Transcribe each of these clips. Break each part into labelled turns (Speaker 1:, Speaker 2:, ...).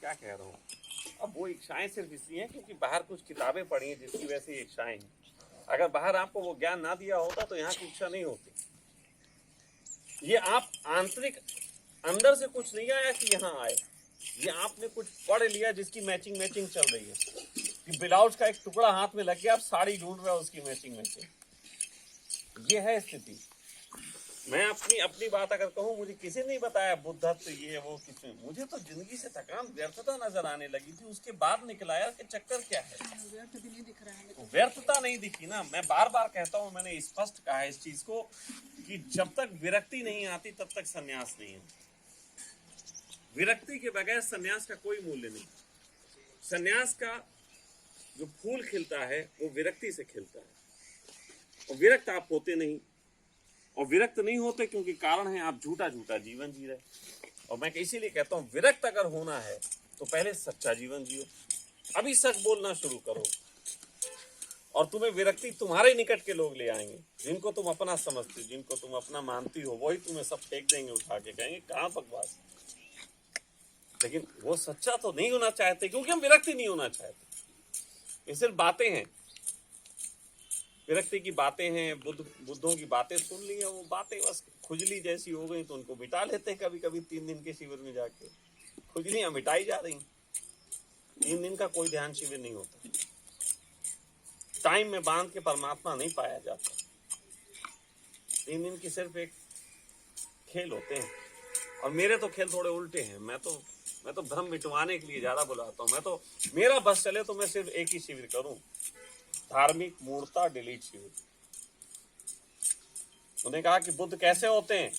Speaker 1: क्या कह रहा हूँ। अब वो इच्छाएं सिर्फ इसलिए हैं क्योंकि बाहर कुछ किताबें पढ़ी हैं जिसकी वजह से ये इच्छाएं हैं। अगर बाहर आपको वो ज्ञान ना दिया होता तो यहाँ की इच्छा नहीं होती। ये आप आंतरिक अंदर से कुछ नहीं आया कि यहाँ आए, ये आपने कुछ पढ़ लिया जिसकी मैचिंग चल रही है कि ब्लाउज का एक टुकड़ा हाथ में लग गया, आप साड़ी ढूंढ रहे हो उसकी मैचिंग। ये है स्थिति। मैं अपनी बात अगर कहूँ, मुझे किसी ने नहीं बताया बुद्धत्व ये वो किसी, मुझे तो जिंदगी से थकान व्यर्थता नजर आने लगी थी। उसके बाद निकला यार कि चक्कर क्या है,
Speaker 2: व्यर्थ भी नहीं दिख रहा है।
Speaker 1: व्यर्थता नहीं दिखी ना। मैं बार बार कहता हूँ, मैंने स्पष्ट कहा है इस चीज को कि जब तक विरक्ति नहीं आती तब तक संन्यास नहीं है। विरक्ति के बगैर संन्यास का कोई मूल्य नहीं। संन्यास का जो फूल खिलता है वो विरक्ति से खिलता है, और विरक्त आप होते नहीं। और विरक्त नहीं होते क्योंकि कारण है आप झूठा जीवन जी रहे। और मैं इसीलिए कहता हूँ विरक्त अगर होना है तो पहले सच्चा जीवन जियो। अभी सच बोलना शुरू करो और तुम्हें विरक्ति तुम्हारे निकट के लोग ले आएंगे, जिनको तुम अपना समझते हो, जिनको तुम अपना मानती हो, वही तुम्हें सब फेंक देंगे उठा के, कहेंगे कहाँ बकवास। लेकिन वो सच्चा तो नहीं होना चाहते क्योंकि हम विरक्ति नहीं होना चाहते। ये सिर्फ बातें हैं, विरक्ति की बातें हैं। बुद्धों की बातें सुन ली है, वो बातें बस खुजली जैसी हो गई तो उनको मिटा लेते हैं। कभी कभी 3 दिन के शिविर में जाके खुजलियां मिटाई जा रही। 3 दिन का कोई ध्यान शिविर नहीं होता। टाइम में बांध के परमात्मा नहीं पाया जाता। 3 दिन की सिर्फ एक खेल होते हैं, और मेरे तो खेल थोड़े उल्टे हैं। मैं तो भ्रम मिटवाने के लिए ज्यादा बुलाता हूँ। मैं तो, मेरा बस चले तो मैं सिर्फ एक ही शिविर करूं, धार्मिक मूर्ता डिलीट शिविर। उन्होंने कहा कि बुद्ध कैसे होते हैं,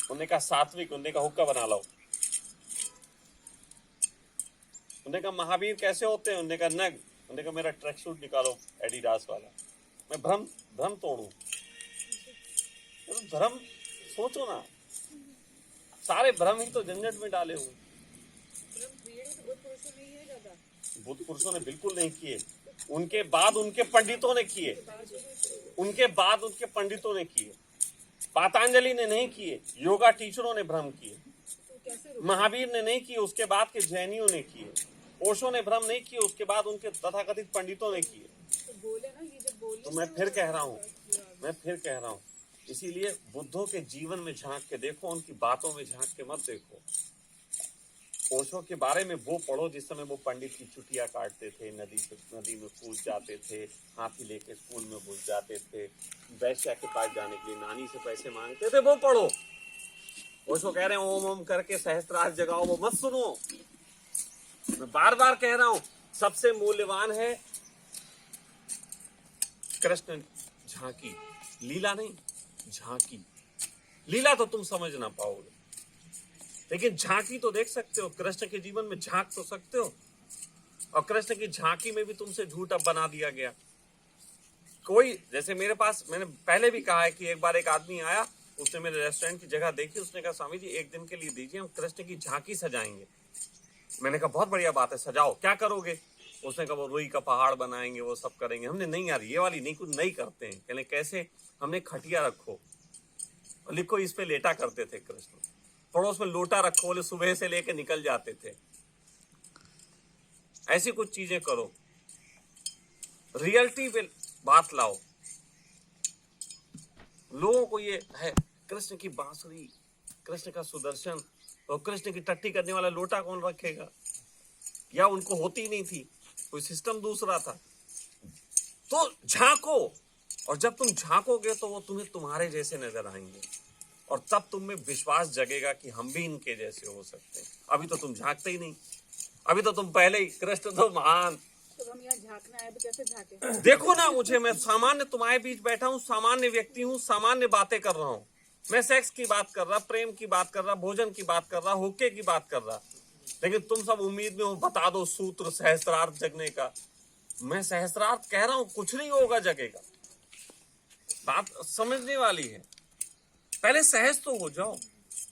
Speaker 1: उन्होंने कहा सात्विक, उन्होंने कहा हुक्का बना लो। उन्होंने कहा महावीर कैसे होते हैं, उन्होंने कहा नग, उन्होंने कहा मेरा ट्रैक सूट निकालो एडिडास वाला। मैं भ्रम तोड़ू, तो भ्रम सोचो ना, सारे भ्रम ही तो झंझट में डाले हुए। बुद्ध पुरुषों ने बिल्कुल नहीं किए, उनके बाद उनके पंडितों ने किए, पतंजलि ने नहीं किए, योगा टीचरों ने भ्रम किए, महावीर ने नहीं किए, उसके बाद के जैनियों ने किए, ओशो ने भ्रम नहीं किए, उसके बाद उनके तथाकथित पंडितों ने किए। तो मैं फिर कह रहा हूँ, इसीलिए बुद्धों के जीवन में झांक के देखो, उनकी बातों में झांक के मत देखो। ओशो के बारे में वो पढ़ो जिस समय वो पंडित की चुटिया काटते थे, नदी में कूद जाते थे, हाथी लेके स्कूल में घुस जाते थे, वैश्या के पास जाने के लिए नानी से पैसे मांगते थे, वो पढ़ो। ओशो कह रहे हैं ओम ओम करके सहस्त्रार्थ जगाओ, वो मत सुनो। मैं बार बार कह रहा हूं, सबसे मूल्यवान है कृष्ण झांकी, लीला नहीं, झांकी। लीला तो तुम समझ ना पाओगे, लेकिन झांकी तो देख सकते हो। कृष्ण के जीवन में झांक तो सकते हो, और कृष्ण की झांकी में भी तुमसे झूठा बना दिया गया। कोई, जैसे मेरे पास, मैंने पहले भी कहा है कि एक बार एक आदमी आया, उसने मेरे रेस्टोरेंट की जगह देखी, उसने कहा स्वामी जी 1 दिन के लिए दीजिए, हम कृष्ण की झांकी सजाएंगे। मैंने कहा बहुत बढ़िया बात है, सजाओ, क्या करोगे? उसने कहा वो रुई का पहाड़ बनाएंगे, वो सब करेंगे। हमने नहीं यार ये वाली नहीं, कुछ नहीं करते हैं। कहने कैसे? हमने खटिया रखो और लिखो इस पे लेटा करते थे कृष्ण, पड़ोस में लोटा रखो, बोले सुबह से लेके निकल जाते थे। ऐसी कुछ चीजें करो, रियलिटी पे बात लाओ। लोगों को ये है कृष्ण की बांसुरी, कृष्ण का सुदर्शन, और कृष्ण की टट्टी करने वाला लोटा कौन रखेगा? या उनको होती नहीं थी, कोई सिस्टम दूसरा था। तो झांको, और जब तुम झांकोगे तो वो तुम्हें तुम्हारे जैसे नजर आएंगे, और तब तुम में विश्वास जगेगा कि हम भी इनके जैसे हो सकते हैं। अभी तो तुम झांकते ही नहीं, अभी तो तुम पहले ही कृष्ण तो महान।
Speaker 2: तो हम यहाँ झांकना है तो कैसे झांके?
Speaker 1: देखो ना मुझे, मैं सामान्य तुम्हारे बीच बैठा हूँ, सामान्य व्यक्ति हूँ, सामान्य बातें कर रहा हूँ। मैं सेक्स की बात कर रहा, प्रेम की बात कर रहा, भोजन की बात कर रहा, हुक्के की बात कर रहा, लेकिन तुम सब उम्मीद में हो बता दो सूत्र सहस्त्रार्थ जगने का। मैं सहस्त्रार्थ कह रहा हूं, कुछ नहीं होगा जगेगा। बात समझने वाली है। पहले सहज तो हो जाओ।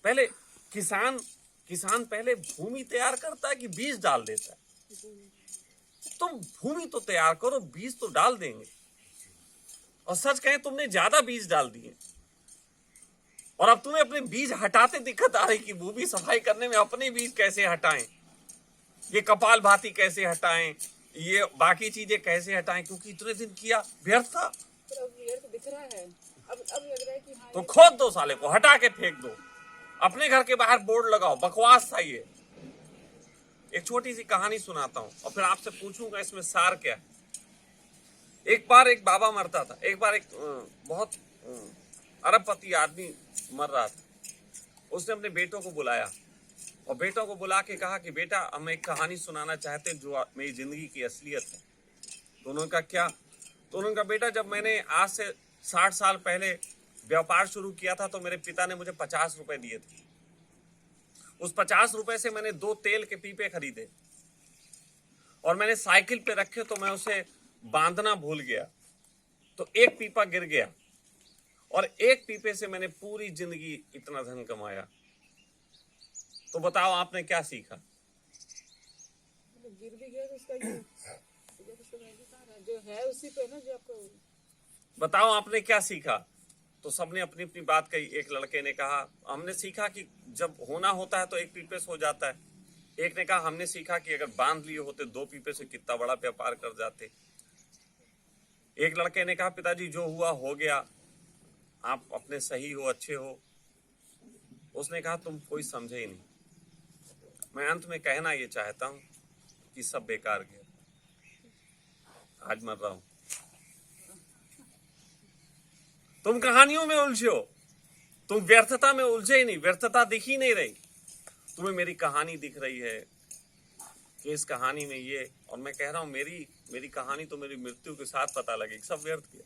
Speaker 1: पहले किसान पहले भूमि तैयार करता है कि बीज डाल देता है? तुम भूमि तो तैयार करो, बीज तो डाल देंगे। और सच कहें तुमने ज्यादा बीज डाल दिए, और अब तुम्हें अपने बीज हटाते दिक्कत आ रही कि भूमि सफाई करने में अपने बीज कैसे हटाएं। ये कपाल भाती कैसे हटाएं, ये बाकी चीजें कैसे हटाएं, क्योंकि इतने दिन किया व्यर्थ था।
Speaker 2: पर अब ये तो दिख रहा है, अब लग रहा है कि हाँ
Speaker 1: तो
Speaker 2: ये
Speaker 1: खोद दो साले को, हटा के फेंक दो, अपने घर के बाहर बोर्ड लगाओ, बकवास था ये। एक छोटी सी कहानी सुनाता हूं और फिर आपसे पूछूंगा इसमें सार क्या है। एक बार एक बाबा मरता था, एक बार एक बहुत अरबपति आदमी मर रहा था। उसने अपने बेटों को बुलाया और बेटों को बुला के कहा कि बेटा हम एक कहानी सुनाना चाहते हैं जो मेरी जिंदगी की असलियत है। तो उन्होंने कहा क्या? तो उन्होंने कहा बेटा जब मैंने आज से 60 साल पहले व्यापार शुरू किया था तो मेरे पिता ने मुझे 50 रुपए दिए थे। उस 50 रुपए से मैंने 2 तेल के पीपे खरीदे और मैंने साइकिल पे रखे तो मैं उसे बांधना भूल गया, तो एक पीपा गिर गया और एक पीपे से मैंने पूरी जिंदगी इतना धन कमाया। तो बताओ आपने क्या सीखा?
Speaker 2: मतलब गिर भी गया तो उसका ये जो है उसी पे ना जो आपको।
Speaker 1: बताओ आपने क्या सीखा? तो सबने अपनी अपनी बात कही। एक लड़के ने कहा हमने सीखा कि जब होना होता है तो एक पीपे से हो जाता है। एक ने कहा हमने सीखा कि अगर बांध लिए होते 2 पीपे से कितना बड़ा व्यापार कर जाते। एक लड़के ने कहा पिताजी जो हुआ हो गया, आप अपने सही हो, अच्छे हो। उसने कहा तुम कोई समझे ही नहीं। मैं अंत में कहना ये चाहता हूं कि सब बेकार गया, आज मर रहा हूं। तुम कहानियों में उलझे हो, तुम व्यर्थता में उलझे ही नहीं, व्यर्थता दिख ही नहीं रही। तुम्हें मेरी कहानी दिख रही है कि इस कहानी में ये, और मैं कह रहा हूं मेरी कहानी तो मेरी मृत्यु के साथ पता लगेगी। सब व्यर्थ किया।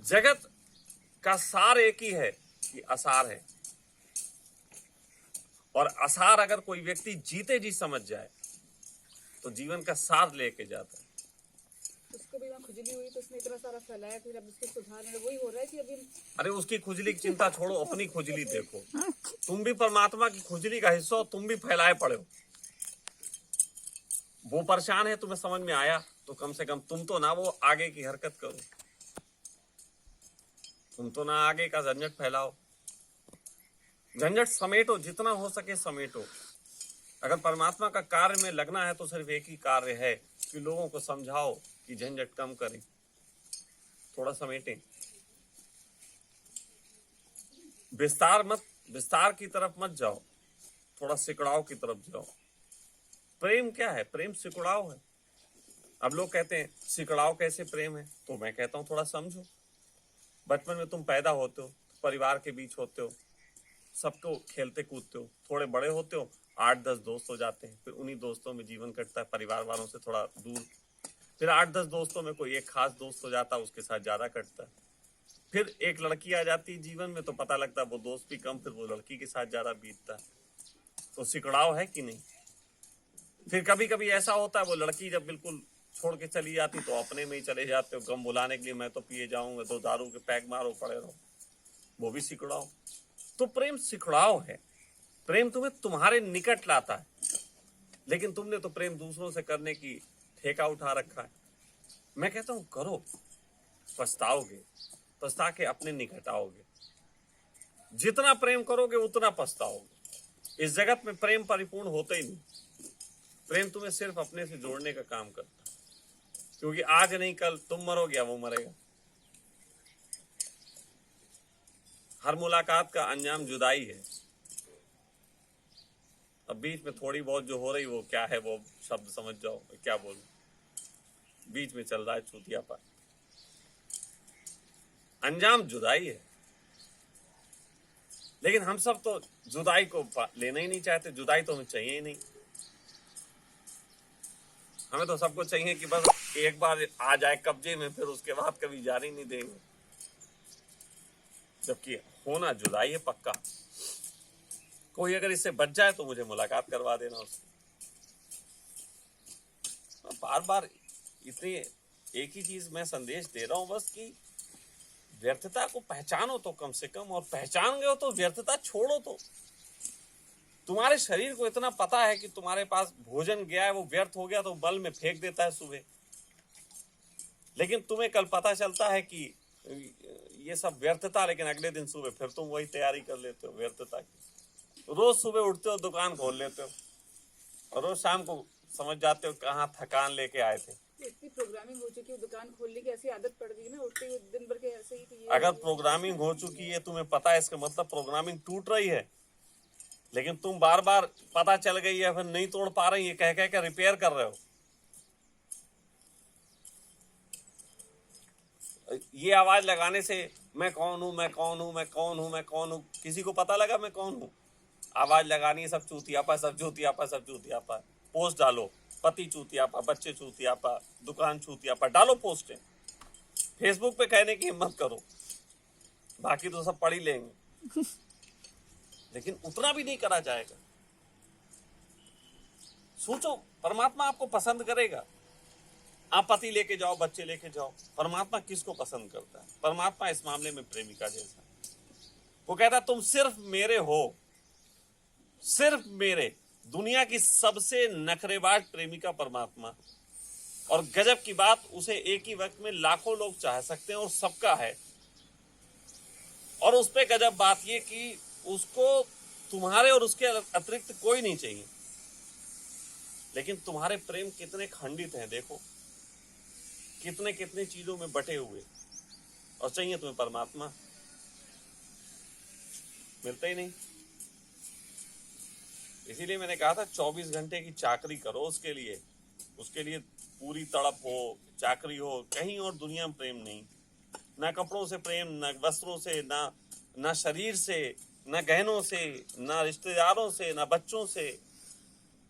Speaker 1: जगत का सार एक ही है कि असार है, और असार अगर कोई व्यक्ति जीते जी समझ जाए तो जीवन का सार लेके जाता है।
Speaker 2: उसको भी वहाँ खुजली हुई तो उसने इतना सारा फैलाया, फिर अब उसको सुधारने वही हो रहा है कि अभी
Speaker 1: अरे उसकी खुजली की चिंता छोड़ो, अपनी खुजली देखो। तुम भी परमात्मा की खुजली का हिस्सा हो, तुम भी फैलाए पड़े हो। वो परेशान है, तुम्हें समझ में आया तो कम से कम तुम तो ना वो आगे की हरकत करो, तुम तो ना आगे का झंझट फैलाओ। झंझट समेटो, जितना हो सके समेटो। अगर परमात्मा का कार्य में लगना है तो सिर्फ एक ही कार्य है कि लोगों को समझाओ कि झंझट कम करें, थोड़ा समेटें। विस्तार की तरफ मत जाओ, थोड़ा सिकड़ाव की तरफ जाओ। प्रेम क्या है? प्रेम सिकड़ाव है। अब लोग कहते हैं सिकड़ाव कैसे प्रेम है, तो मैं कहता हूं थोड़ा समझो। बचपन में तुम पैदा होते हो, परिवार के बीच होते हो, सबको खेलते कूदते हो। थोड़े बड़े होते हो, 8-10 दोस्त हो जाते हैं, फिर उन्हीं दोस्तों में जीवन कटता है, परिवार वालों से थोड़ा दूर। फिर 8-10 दोस्तों में कोई एक खास दोस्त हो जाता है, उसके साथ ज्यादा कटता है। फिर एक लड़की आ जाती है जीवन में तो पता लगता है वो दोस्त भी कम, फिर वो लड़की के साथ ज्यादा बीतता है। तो सिकड़ाव है कि नहीं? फिर कभी कभी ऐसा होता है वो लड़की जब बिल्कुल छोड़ के चली जाती तो अपने में ही चले जाते हो, गम बुलाने के लिए मैं तो पिए जाऊंगा, तो दारू के पैक मारो पड़े रहो, वो भी सिकड़ाव। तो प्रेम सिकड़ाव है। प्रेम तुम्हें तुम्हारे निकट लाता है, लेकिन तुमने तो प्रेम दूसरों से करने की ठेका उठा रखा है। मैं कहता हूं करो, पछताओगे, पछता के अपने निकट आओगे। जितना प्रेम करोगे उतना पछताओगे। इस जगत में प्रेम परिपूर्ण होता ही नहीं। प्रेम तुम्हें सिर्फ अपने से जोड़ने का काम करता है, क्योंकि आज नहीं कल तुम मरोगे या वो मरेगा। हर मुलाकात का अंजाम जुदाई है। अब बीच में थोड़ी बहुत जो हो रही वो क्या है, वो शब्द समझ जाओ क्या बोलूं। बीच में चल रहा है चूतियापन, अंजाम जुदाई है। लेकिन हम सब तो जुदाई को लेना ही नहीं चाहते, जुदाई तो हमें चाहिए ही नहीं। हमें तो सबको चाहिए कि बस एक बार आ जाए कब्जे में, फिर उसके बाद कभी जाने नहीं देंगे। जबकि होना जुदाई है पक्का। कोई अगर इससे बच जाए तो मुझे मुलाकात करवा देना उससे। बार बार इतनी एक ही चीज मैं संदेश दे रहा हूं बस कि व्यर्थता को पहचानो तो कम से कम, और पहचान गए हो तो व्यर्थता छोड़ो। तो तुम्हारे शरीर को इतना पता है कि तुम्हारे पास भोजन गया है, वो व्यर्थ हो गया तो बल में फेंक देता है सुबह। लेकिन तुम्हें कल पता चलता है कि ये सब व्यर्थता, लेकिन अगले दिन सुबह फिर तुम वही तैयारी कर लेते हो व्यर्थता की। रोज सुबह उठते हो दुकान खोल लेते हो और रोज शाम को समझ जाते हो कहाँ थकान लेके आए थे।
Speaker 2: इतनी प्रोग्रामिंग हो चुकी है, दुकान खोलने की ऐसी आदत पड़ गई ना, उठते हुए दिन भर के ऐसे ही कि ये
Speaker 1: अगर प्रोग्रामिंग हो चुकी है तुम्हें पता है, इसका मतलब प्रोग्रामिंग टूट रही है, लेकिन तुम बार बार पता चल गई है फिर नहीं तोड़ पा रही है, कह कह के रिपेयर कर रहे हो। ये आवाज लगाने से मैं कौन हूं, मैं कौन हूं, मैं कौन हूं, मैं कौन हूं, किसी को पता लगा मैं कौन हूं? आवाज लगानी है, सब चूतियापा, सब चूतियापा, सब चूतियापा। पोस्ट डालो, पति चूतियापा, बच्चे चूतियापा, दुकान चूतियापा, डालो पोस्टें। फेसबुक पे कहने की हिम्मत करो, बाकी तो सब पढ़ ही लेंगे। लेकिन उतना भी नहीं करा जाएगा। सोचो, परमात्मा आपको पसंद करेगा। आप पति लेके जाओ, बच्चे लेके जाओ, परमात्मा किसको पसंद करता है? परमात्मा इस मामले में प्रेमिका जैसा। वो कहता है तुम सिर्फ मेरे हो, सिर्फ मेरे। दुनिया की सबसे नखरेबाज प्रेमिका परमात्मा। और गजब की बात, उसे एक ही वक्त में लाखों लोग चाह सकते हैं और सबका है। और उस पे गजब बात ये कि उसको तुम्हारे और उसके अतिरिक्त कोई नहीं चाहिए। लेकिन तुम्हारे प्रेम कितने खंडित हैं देखो, कितने कितने चीजों में बटे हुए। और चाहिए तुम्हें परमात्मा, मिलता ही नहीं। इसीलिए मैंने कहा था 24 घंटे की चाकरी करो उसके लिए पूरी तड़प हो, चाकरी हो। कहीं और दुनिया में प्रेम नहीं, ना कपड़ों से प्रेम, ना वस्त्रों से, ना शरीर से, ना गहनों से, ना रिश्तेदारों से, ना बच्चों से।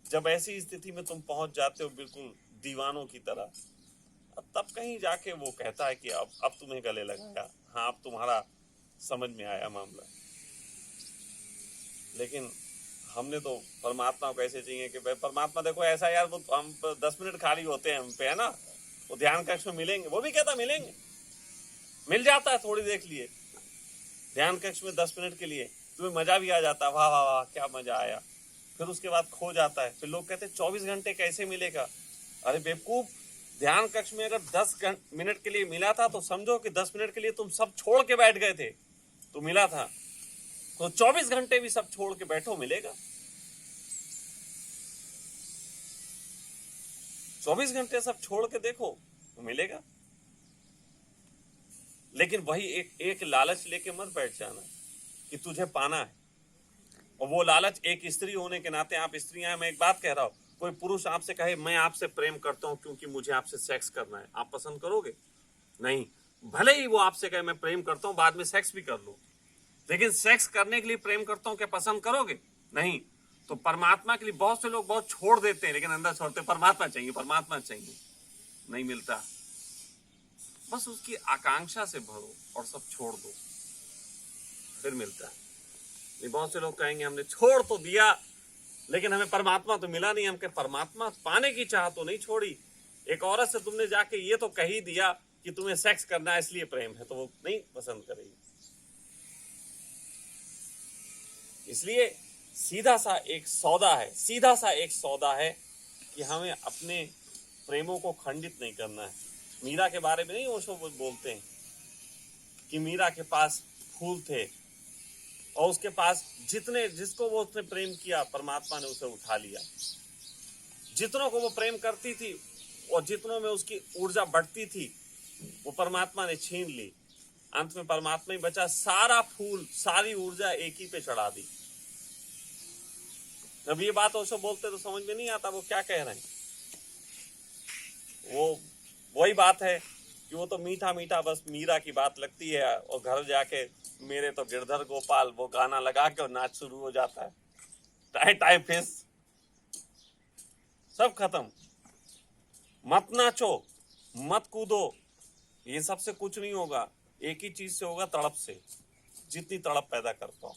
Speaker 1: जब ऐसी स्थिति में तुम पहुंच जाते हो बिल्कुल दीवानों की तरह, तब कहीं जाके वो कहता है कि अब तुम्हें गले लगाया। हाँ, अब तुम्हारा समझ में आया मामला। लेकिन हमने तो परमात्मा को ऐसे चाहिए कि भाई परमात्मा देखो ऐसा यार, वो हम 10 मिनट खाली होते हैं हम पे, है ना, वो ध्यान कक्ष में मिलेंगे। वो भी कहता मिलेंगे, मिल जाता है थोड़ी देर के लिए ध्यान कक्ष में, 10 मिनट के लिए तुम्हें मजा भी आ जाता है, वाह वाह वाह क्या मजा आया। फिर उसके बाद खो जाता है। फिर लोग कहते हैं 24 घंटे कैसे मिलेगा? अरे बेवकूफ, ध्यान कक्ष में अगर 10 मिनट के लिए मिला था तो समझो कि 10 मिनट के लिए तुम सब छोड़ के बैठ गए थे तो मिला था। तो 24 घंटे भी सब छोड़ के बैठो, मिलेगा। 24 घंटे सब छोड़ के देखो तो मिलेगा। लेकिन वही एक लालच लेके मत बैठ जाना कि तुझे पाना है। और वो लालच एक स्त्री होने के नाते, आप स्त्री हैं, मैं एक बात कह रहा हूं, कोई पुरुष आपसे कहे मैं आपसे प्रेम करता हूं क्योंकि मुझे आपसे सेक्स करना है, आप पसंद करोगे? नहीं। भले ही वो आपसे कहे मैं प्रेम करता हूं, बाद में सेक्स भी कर लो, लेकिन सेक्स करने के लिए प्रेम करता हूं क्या पसंद करोगे? नहीं। तो परमात्मा के लिए बहुत से लोग बहुत छोड़ देते हैं, लेकिन अंदर छोड़ते परमात्मा चाहिए, परमात्मा चाहिए, नहीं मिलता। बस उसकी आकांक्षा से भरो और सब छोड़ दो, फिर मिलता है। नहीं, बहुत से लोग कहेंगे हमने छोड़ तो दिया लेकिन हमें परमात्मा तो मिला नहीं। हम कहे परमात्मा पाने की चाह तो नहीं छोड़ी। एक औरत से तुमने जाके ये तो कह ही दिया कि तुम्हें सेक्स करना है इसलिए प्रेम है, तो वो नहीं पसंद करेगी। इसलिए सीधा सा एक सौदा है कि हमें अपने प्रेमों को खंडित नहीं करना है। मीरा के बारे में नहीं वो बोलते हैं कि मीरा के पास फूल थे और उसके पास जिसको वो उसने प्रेम किया परमात्मा ने उसे उठा लिया। जितनों को वो प्रेम करती थी और जितनों में उसकी ऊर्जा बढ़ती थी वो परमात्मा ने छीन ली। अंत में परमात्मा ही बचा, सारा फूल सारी ऊर्जा एक ही पे चढ़ा दी। जब ये बात उसको बोलते तो समझ में नहीं आता वो क्या कह रहे हैं। वो वही बात है कि वो तो मीठा मीठा बस मीरा की बात लगती है और घर जाके मेरे तो गिरधर गोपाल वो गाना लगा के और नाच शुरू हो जाता है, टाई टाई फेस, सब खत्म। मत नाचो, मत कूदो, ये सबसे कुछ नहीं होगा। एक ही चीज से होगा, तड़प से। जितनी तड़प पैदा करता हो